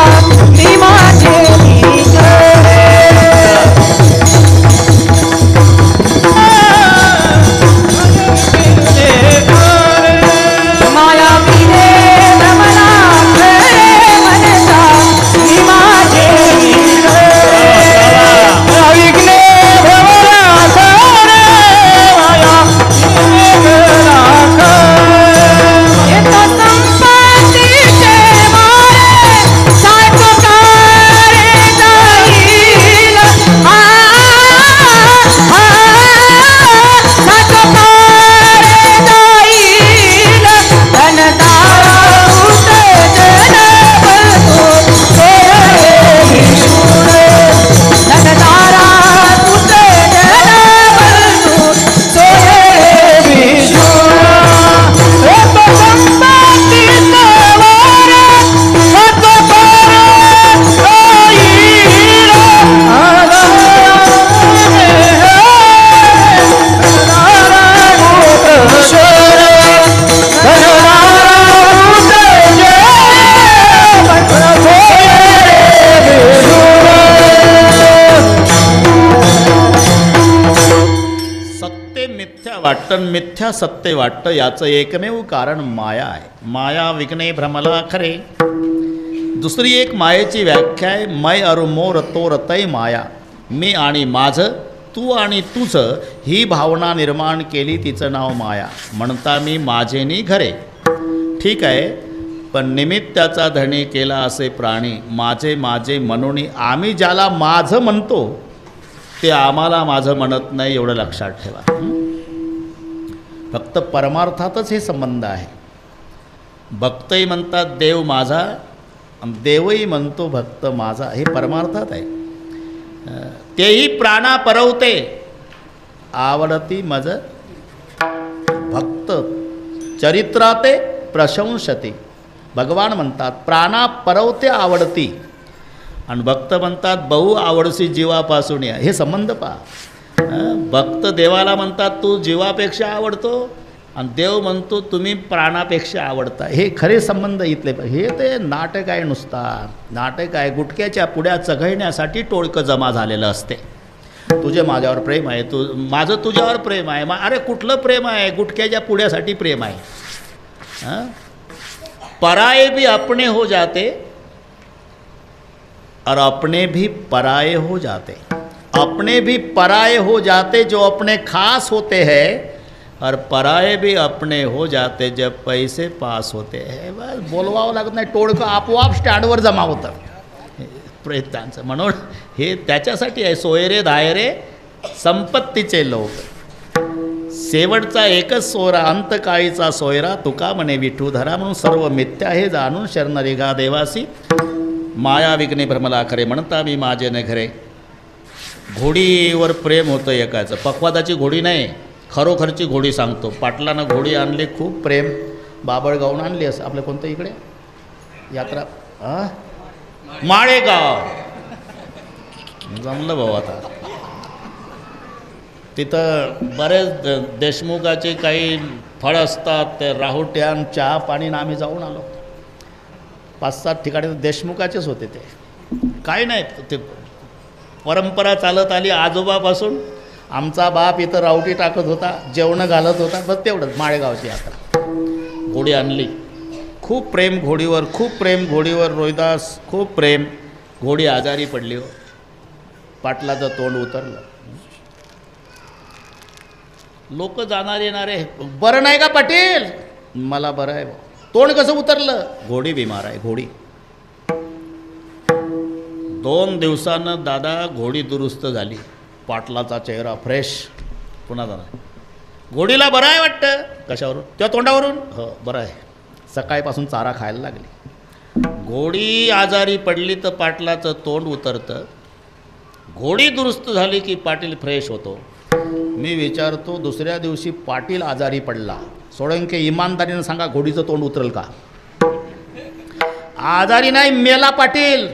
ती माझे माया विघ्ने भ्रमला खरे म्हणता, ती माझे विघ्ने भ्रमला खरे, माया विघ्ने येतो संपत्तीचे मारे, सायको करे जाईल. वाटतं मिथ्या सत्य वाटतं, याचं एकमेव कारण माया आहे. माया विघ्ने भ्रमला खरे. दुसरी एक मायेची व्याख्या आहे, मै अरु मोर तो रतय माया. मी आणि माझं, तू आणि तुझं ही भावना निर्माण केली, तिचं नाव माया. म्हणता मी माझेनी घरे. ठीक आहे, पण निमित्ताचा धणी केला असे प्राणी. माझे माझे म्हणून आम्ही ज्याला माझं म्हणतो ते आम्हाला माझं म्हणत नाही, एवढं लक्षात ठेवा. फक्त परमार्थातच हे संबंध आहे. भक्तही म्हणतात देव माझा, देवही म्हणतो भक्त माझा, हे परमार्थात आहे. तेही प्राणा परवते आवडती मज भक्त चरित्राते प्रशंसते. भगवान म्हणतात प्राणा परवते आवडती, आणि भक्त म्हणतात बहु आवडसी जीवापासून या. हे संबंध पहा. भक्त देवाला म्हणतात तू जीवापेक्षा आवडतो, आणि देव म्हणतो तुम्ही प्राणापेक्षा आवडता. हे खरे संबंध इथले. हे ते नाटक आहे, नुसता नाटक आहे. गुटक्याच्या पुड्या चघळण्यासाठी टोळकं जमा झालेलं असते. तुझे माझ्यावर प्रेम आहे, माझं तुझ्यावर प्रेम आहे. अरे कुठलं प्रेम आहे? गुटक्याच्या पुड्यासाठी प्रेम आहे. हां, पराये भी अपने हो जाते और अपने भी पराये हो जाते. अपने भी पराये हो जाते जो अपने खास होते हैं, और पराये भी अपने हो जाते जब पैसे पास होते हैं. बस बोलवावं लागत नाही, टोळकं आपोआप स्टँडवर जमा होतं प्रेतांचं. म्हणून हे त्याच्यासाठी आहे. सोयरे दायरे संपत्तीचे लोक. शेवटचा एकच सोयरा, अंतकाळीचा सोयरा. तुका म्हणे विठूधरा. म्हणून सर्व मिथ्या हे जाणून शरण रेगा देवासी. माया विघ्ने भ्रमला खरे. म्हणता मी माझे न घरे. घोडीवर प्रेम होतं एकाचं. पक्वादाची घोडी नाही, खरोखरची घोडी सांगतो. पाटलानं घोडी आणली, खूप प्रेम. बाबळगावून आणली असं. आपलं कोणतं इकडे यात्रा, माळेगाव. जमलं भाऊ. आता तिथं बरेच देशमुखाचे काही फळ असतात, ते राहुट्यान चहा पाणी. आम्ही जाऊन आलो. 5-7 ठिकाणी देशमुखाचेच होते. ते काय नाही, ते परंपरा चालत आली आजोबापासून. आमचा बाप इथं रावटी टाकत होता, जेवणं घालत होता, बस तेवढंच. माळेगावची यात्रा. घोडी आणली, खूप प्रेम घोडीवर, खूप प्रेम घोडीवर. रोहिदास खूप प्रेम. घोडी आजारी पडली हो. पाटलाचं तोंड उतरलं. लोक जाणार येणारे, बरं नाही का पाटील? मला बरं आहे. तोंड कसं उतरलं? घोडी बिमार आहे. घोडी 2 दिवसानं दादा घोडी दुरुस्त झाली. पाटलाचा चेहरा फ्रेश. पुन्हा जाणार. घोडीला बरं आहे वाटतं. कशावरून? त्या तोंडावरून. हो बरं आहे. सकाळपासून चारा खायला लागली. घोडी आजारी पडली तर पाटलाचं तोंड उतरतं. घोडी दुरुस्त झाली की पाटील फ्रेश होतो. मी विचारतो, दुसऱ्या दिवशी पाटील आजारी पडला. सोळंके इमानदारीनं सांगा, घोडीचं तोंड उतरल का? आजारी नाही, मेला पाटील.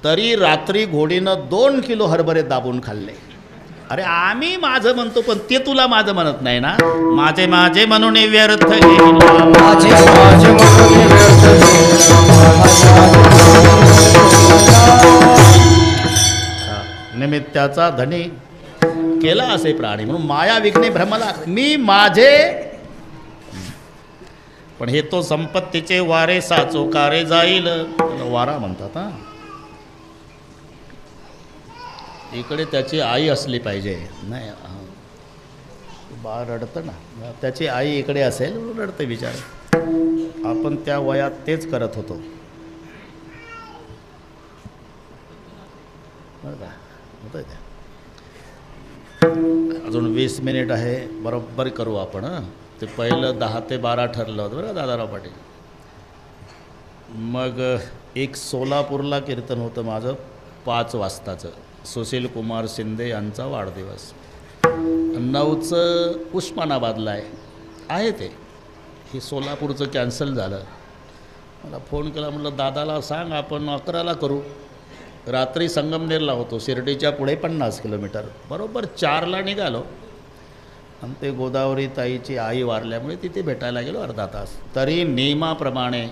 तरी रात्री घोडीनं 2 किलो हरभरे दाबून खाल्ले. अरे आम्ही माझं म्हणतो, पण ते तुला माझं म्हणत नाही ना. माझे माझे म्हणून व्यर्थ निमित्ताचा धनी केला असे प्राणी. म्हणून माया विघ्ने भ्रमला. मी माझे, पण हे तो संपत्तीचे वारे साचोकारे जाईल. वारा म्हणतात. हां, इकडे त्याची आई असली पाहिजे. नाही, बाळ रडतं ना, त्याची आई इकडे असेल, रडते बिचार. आपण त्या वयात तेच करत होतो. होतं त्या. अजून 20 मिनिट आहे, बरोबर करू आपण. ते पहिलं 10 ते 12 ठरलं होतं बरं दादाराव पाटील. मग एक सोलापूरला कीर्तन होतं माझं 5 वाजताचं. सुशील कुमार शिंदे यांचा वाढदिवस. 9चं उस्मानाबादला आहे ते. हे सोलापूरचं कॅन्सल झालं. मला फोन केला, म्हटलं दादाला सांग आपण 11ला करू. रात्री संगमनेरला होतो, शिर्डीच्या पुढे 50 किलोमीटर. बरोबर 4ला निघालो, आणि ते गोदावरी ताईची आई वारल्यामुळे तिथे भेटायला गेलो अर्धा तास. तरी नियमाप्रमाणे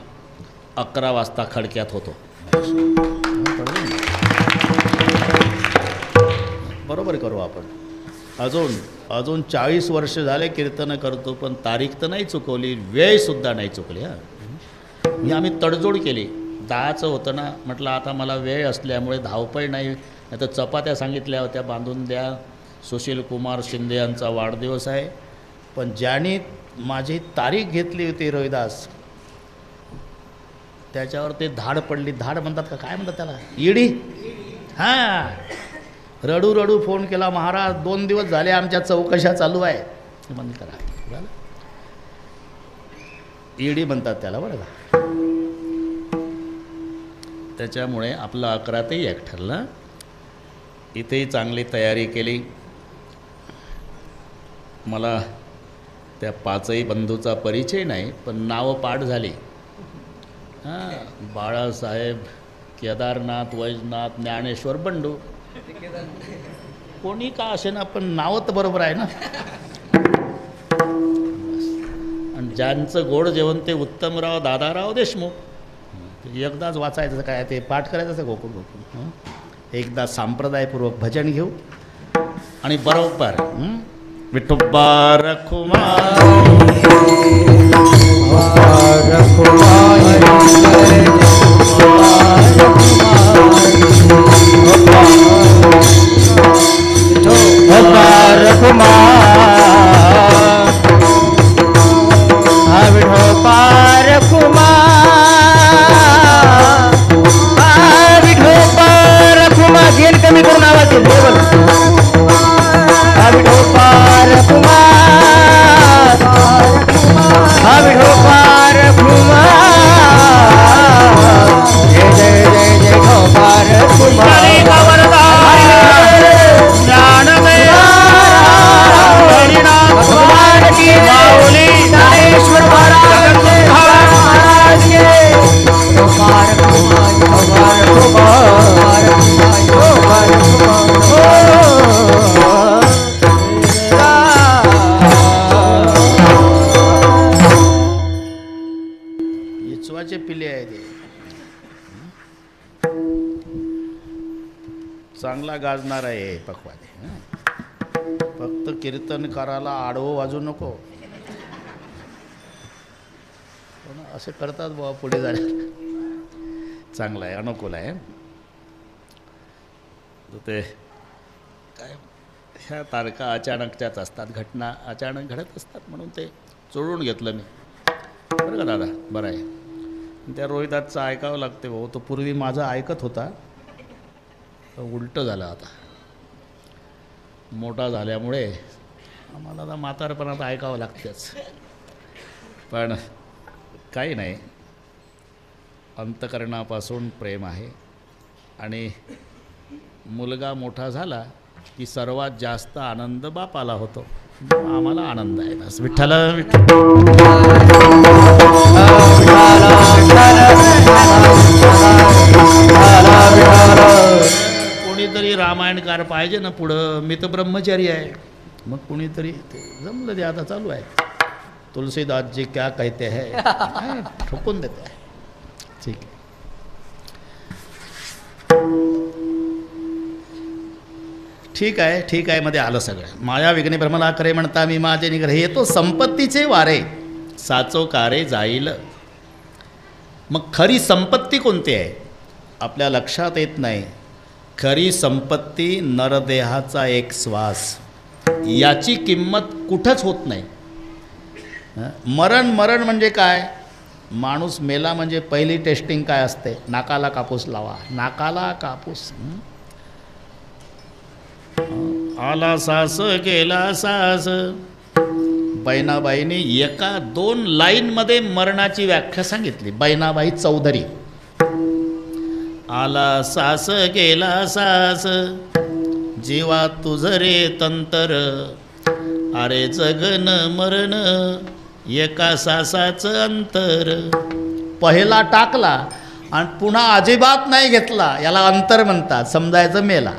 11 वाजता खडक्यात होतो. बरोबर करू आपण. अजून 40 वर्ष झाले कीर्तनं करतो, पण तारीख तर नाही चुकवली, वेळसुद्धा नाही चुकली. हां, मी आम्ही तडजोड केली. 10चं होतं ना, म्हटलं आता मला वेळ असल्यामुळे धावपळ नाही, नाही तर चपात्या सांगितल्या होत्या बांधून द्या. सुशील कुमार शिंदे यांचा वाढदिवस आहे. पण ज्यांनी माझी तारीख घेतली होती रोहिदास, त्याच्यावर ते धाड पडली. धाड म्हणतात का काय म्हणतात त्याला, ईडी. हां, रडू रडू फोन केला, महाराज 2 दिवस झाले आमच्या चौकशा चालू आहे, बंद करा. झालं, ईडी म्हणतात त्याला बरं का. त्याच्यामुळे आपलं 11 ते 1 ठरलं. इथेही चांगली तयारी केली. मला त्या 5ही बंधूचा परिचय नाही, पण नावं पाठ झाली. हां, बाळासाहेब, केदारनाथ, वैजनाथ, ज्ञानेश्वर, बंडू, कोणी का असे ना, पण नावं तर बरोबर आहे ना. आणि ज्यांचं गोड जेवण ते उत्तमराव दादाराव देशमुख. एकदाच वाचायचं काय, ते पाठ करायचं गोकुळ गोकुळ. एकदा संप्रदायपूर्वक भजन घेऊ आणि बरोबर विठोबा रखुमाई कमी करून आवाज इचवाचे पिले आहे ते. चांगला गाजणार आहे पखवादे. फक्त कीर्तनकाराला आडवं वाजू नको. पण असे करतात बाबा पुढे जायला. चांगलं आहे, अनुकूल आहे. ते काय, ह्या तारखा अचानकच्याच असतात, घटना अचानक घडत असतात, म्हणून ते चोळून घेतलं मी. बरं का दादा, बरं आहे. त्या रोहिदासचं ऐकावं लागते भाऊ. तो पूर्वी माझं ऐकत होता, उलटं झालं आता. मोठा झाल्यामुळे आम्हाला आता म्हातारपणात ऐकावं लागतेच. पण काही नाही, अंतकरणापासून प्रेम आहे. आणि मुलगा मोठा झाला की सर्वात जास्त आनंद बापाला होतो. आम्हाला आनंद आहे. बस विठ्ठल कोणीतरी रामायणकार पाहिजे ना पुढं. मी तर ब्रह्मचारी आहे, मग कोणीतरी जमलं ते. आता चालू आहे तुलसीदास जी क्या कहते हैं, ठोकून देते आहे. ठीक आहे. ठीक आहे, ठीक आहे मध्ये आलं सगळं. माया विघ्ने भ्रमला करे म्हणता मी माझे निग्रह. हे तो संपत्तीचे वारे साचो कारे जाईल. मग खरी संपत्ती कोणती आहे आपल्या लक्षात येत नाही. खरी संपत्ती नरदेहाचा एक श्वास. याची किंमत कुठंच होत नाही. मरण म्हणजे काय? माणूस मेला म्हणजे पहिली टेस्टिंग काय असते? नाकाला कापूस लावा. नाकाला कापूस. आला सास गेला सास. बहिणाबाईंनी एका 2 लाईनमध्ये मरणाची व्याख्या सांगितली. बहिणाबाई चौधरी. आला सास गेला सास, जीवा तुझ रे तंतर. अरे जगन मरण एका सासाचं अंतर. पहिला टाकला आणि पुन्हा अजिबात नाही घेतला, याला अंतर म्हणतात. समजायचं मेला.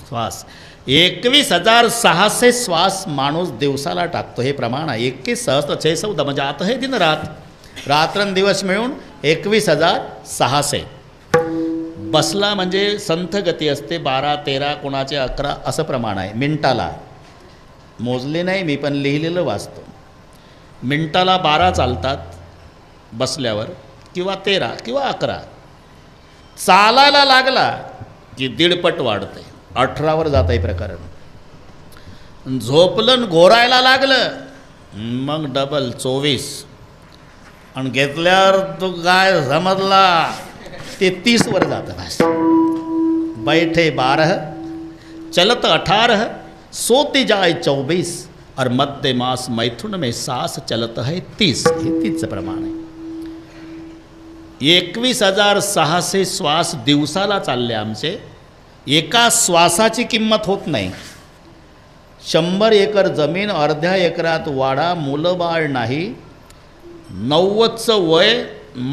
श्वास 21,600 श्वास माणूस दिवसाला टाकतो. हे प्रमाण आहे. 21,614 म्हणजे आता हे दिन रात रात्रंदिवस मिळून 21,600. बसला म्हणजे संथ गती असते. 12, 13, कोणाचे 11 असं प्रमाण आहे मिनिटाला. मोजले नाही मी, पण लिहिलेलं वाचतो. मिनटाला 12 चालतात बसल्यावर, किंवा 13 किंवा 11. चालायला लागला की 1.5 पट वाढतंय, 18वर जात आहे प्रकरण. झोपलं न घोरायला लागलं मग डबल 24. आणि घेतल्यावर तो काय समजला ते 30वर जातं. बस बैठे 12, चलत 18, सोते जाए 24, और मध्य मास मैथुन में सांस चलत है 30. हे 30चं प्रमाण आहे. 21,600 श्वास दिवसाला चालले आमचे. एका श्वासाची किंमत होत नाही. 100 एकर जमीन, अर्ध्या एकरात वाडा, मुलं बाळ नाही. 90चं वय,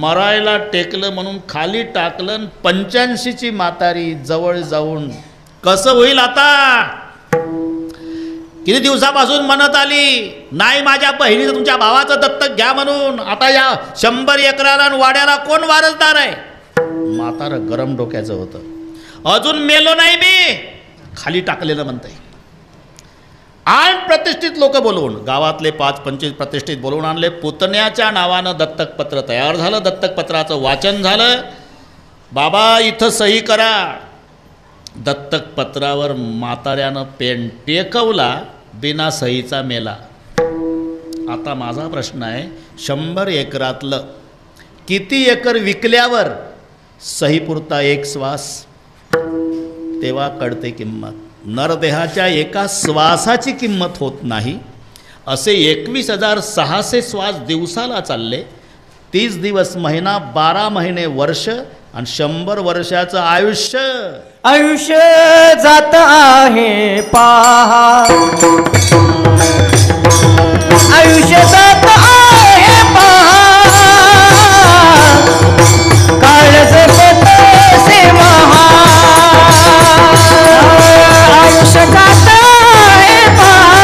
मरायला टेकलं म्हणून खाली टाकलं. 85ची म्हातारी जवळ जाऊन कसं होईल आता? किती दिवसापासून म्हणत आली नाही माझ्या बहिणीचं तुमच्या भावाचं दत्तक घ्या म्हणून. आता या 100 एकराला आणि वाड्याला कोण वारसदार आहे? म्हातारं गरम डोक्याचं होतं. अजून मेलो नाही मी, खाली टाकलेलं म्हणतंय. 8 प्रतिष्ठित लोक बोलवून, गावातले 5-25 प्रतिष्ठित बोलवून आणले. पुतण्याच्या नावानं दत्तकपत्र तयार झालं. दत्तकपत्राचं वाचन झालं. बाबा इथं सही करा. दत्तकपत्रावर म्हाताऱ्यानं पेन टेकवला, बिना सहीचा मेला. आता माझा प्रश्न आहे, 100 एकरातलं किती एकर विकल्यावर सहीपुरता 1 श्वास? तेव्हा कळते किंमत. नरदेहाच्या एका श्वासाची किंमत होत नाही. असे 21,600 श्वास दिवसाला चालले. 30 दिवस महिना, 12 महिने वर्ष, आणि 100 वर्षाचं आयुष्य. आयुष्य जात आहे पहा, आयुष्य जात आहे पहा, काळ जपत से महा. आयुष्य जात आहे पहा,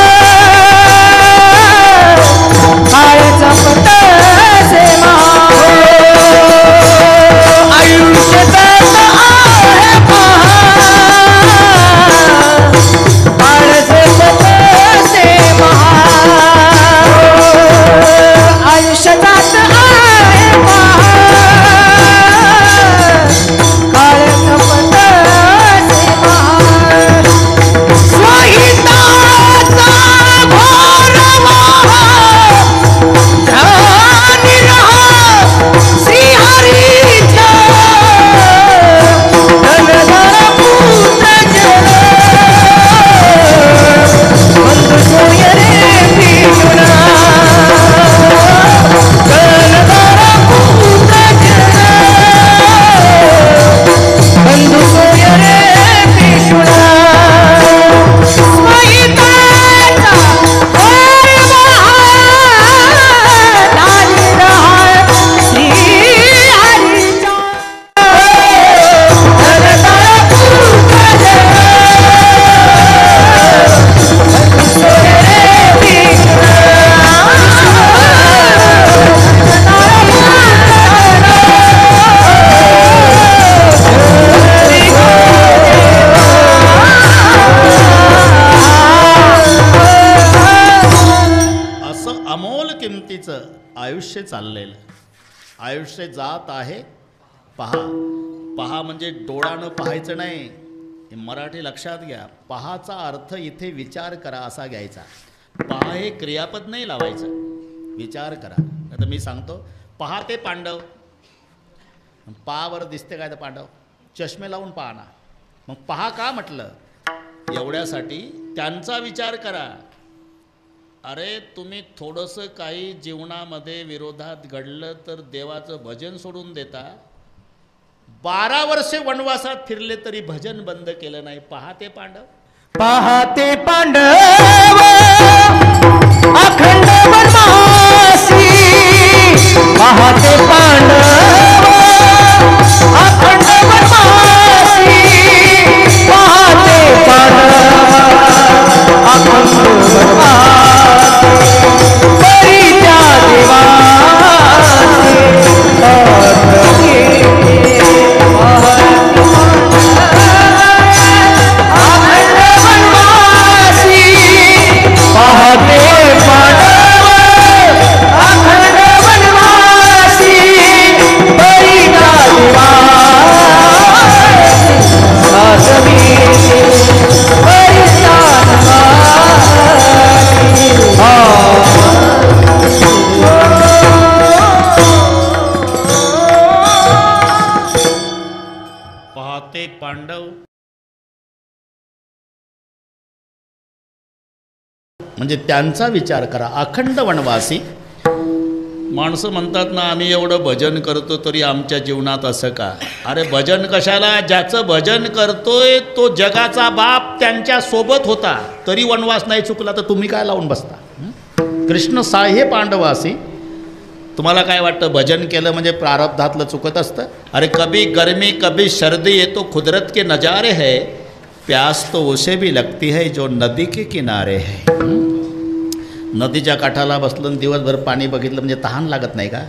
काळ जपत से महा. आयुष्य जात आहे पहा, काळ जपत से महा. आयुष्य जात आहे पहा, काळ जपत से महा. स्वहिताचा घोर मोह ध्यानी रहा श्रीहरीच्या. धनधर पुत्र जन बंधु सोय रे भीषुना. धनधर पुत्र जन बंधु सोय रे भीषुना. स्वहिताचा घोर मोह ध्यानी रहा श्रीहरीच्या. असं अमोल किमतीचं आयुष्य चाललेलं. आयुष्य जात आहे पहा. पहा म्हणजे डोळ्यानं पाहायचं नाही, हे मराठी लक्षात घ्या. पहाचा अर्थ इथे विचार करा असा घ्यायचा. पहा हे क्रियापद नाही लावायचं, विचार करा. आता मी सांगतो, पहा ते पांडव. पावर दिसते काय तर पांडव? चष्मे लावून पहा ना. मग पहा का म्हटलं? एवढ्यासाठी त्यांचा विचार करा. अरे तुम्ही थोडंसं काही जीवनामध्ये विरोधात घडलं तर देवाचं भजन सोडून देता. 12 वर्षे वनवासात फिरले तरी भजन बंद केलं नाही. पहा ते पांडव. पाहते पांडव अखंड वनवासी. पाहते पांडव अखंड वनवासी. पाहते पांडव अखंड वनवासी. तरी त्या देवाचे अर्थ घे. पाहते म्हणजे त्यांचा विचार करा. अखंड वनवासी. माणसं म्हणतात ना, आम्ही एवढं भजन करतो तरी आमच्या जीवनात असं का? अरे भजन कशाला? ज्याचं भजन करतोय तो जगाचा बाप त्यांच्या सोबत होता, तरी वनवास नाही चुकला, तर तुम्ही काय लावून बसता? कृष्ण साह्य पांडवासी. तुम्हाला काय वाटतं भजन केलं म्हणजे प्रारब्धातलं चुकत असतं? अरे कभी गर्मी कभी सर्दी, ये तो कुदरत के नज़ारे है. प्यास तो उसे भी लगती है जो नदी के किनारे है. नदीच्या काठाला बसलं दिवसभर पाणी बघितलं म्हणजे तहान लागत नाही का?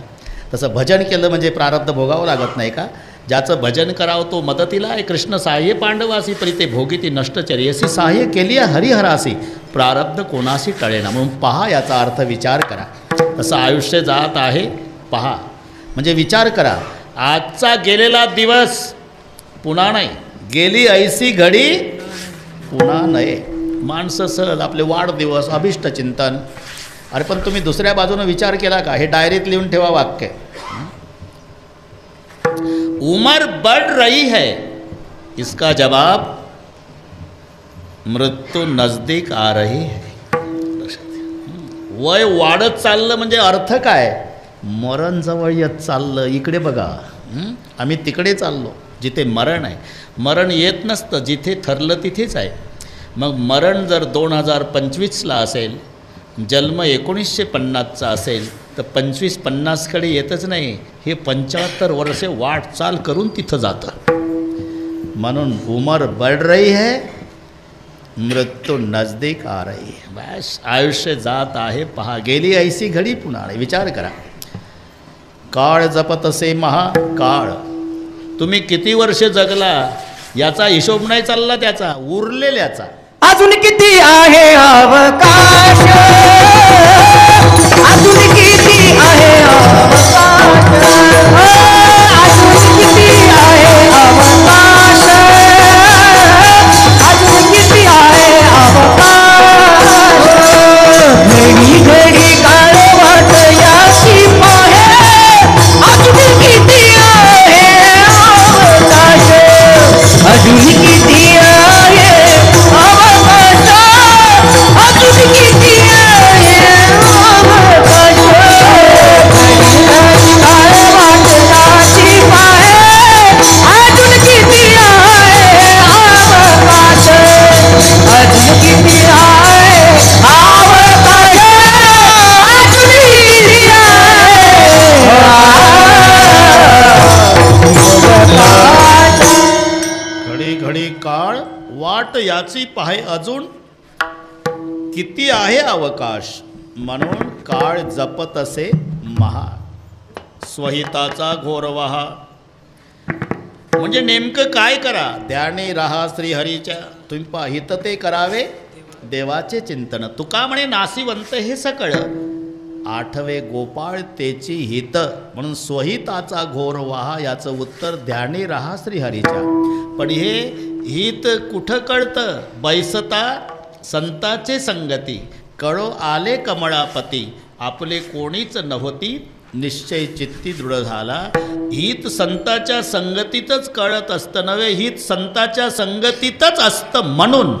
तसं भजन केलं म्हणजे प्रारब्ध भोगावं लागत नाही का? ज्याचं भजन करावं तो मदतीला आहे. कृष्ण साह्य पांडवासी परिते भोगिती नष्टचर्यसी. साह्य केली हरिहरासी, प्रारब्ध कोणाशी टळेना. म्हणून पहा, याचा अर्थ विचार करा. तसं आयुष्य जात आहे पहा, म्हणजे विचार करा. आजचा गेलेला दिवस पुन्हा नाही, गेली ऐसी घडी पुन्हा नये. माणसं सहज आपले वाढदिवस, अभिष्ट चिंतन. अरे पण तुम्ही दुसऱ्या बाजूनं विचार केला का? हे डायरीत लिहून ठेवा वाक्य. उमर बढ़ रही है, इसका जवाब मृत्यू नजदीक आ रही है. वय वाढत चाललं म्हणजे अर्थ काय? मरण जवळ येत चाललं. इकडे बघा, आम्ही तिकडे चाललो जिथे मरण आहे. मरण येत नसतं, जिथे ठरलं तिथेच आहे. मग मरण जर 2025ला असेल, जन्म 1950चा असेल, तर 25-50कडे येतच नाही. हे 75 वर्षे वाटचाल करून तिथं जातं. म्हणून उमर बढ़ रही है, मृत्यू नजदीक आ रही है. बस आयुष्य जात आहे पहा, गेली ऐसी घडी पुन्हा. विचार करा. काळ जपत असे महाकाळ. तुम्ही किती वर्ष जगला याचा हिशोब नाही चालला, त्याचा उरलेल्याचा. अजून किती आहे अवकाश, अजून किती आहे अवकाश, अजून किती आहे अवकाश, अजून किती आहे अवकाश. घडी घडी काळ वाट याची पाहे, अजून किती आहे अवकाश, अजून किती आहे अवकाश, अजून किती आहे अवकाश. घडी घडी काळ वाट याची पाहे, अजून किती आहे अवकाश, अजून किती आहे अवकाश, अजून किती आहे. घडी घडी काळ वाट याची पाहे, अजून किती आहे अवकाश. म्हणून काळ जपत असे महा. स्वहिताचा घोरवाहा म्हणजे नेमकं काय करा? ध्यानी राहा श्रीहरीच्या. तुम्ही पहा, हित ते करावे देवाचे चिंतन. तुका म्हणे नासिवंत हे सकळ, आठवे गोपाळ तेची हित. म्हणून स्वहिताचा घोर वाहा, याचं उत्तर ध्यानी राहा श्रीहरीच्या. पण हे हित कुठं कळतं? बैसता संताचे संगती, कळो आले कमळापती, आपले कोणीच नव्हती, निश्चय चित्ती दृढ झाला. हित संताच्या संगतीतच कळत असतं नव्हे, हित संताच्या संगतीतच असतं. म्हणून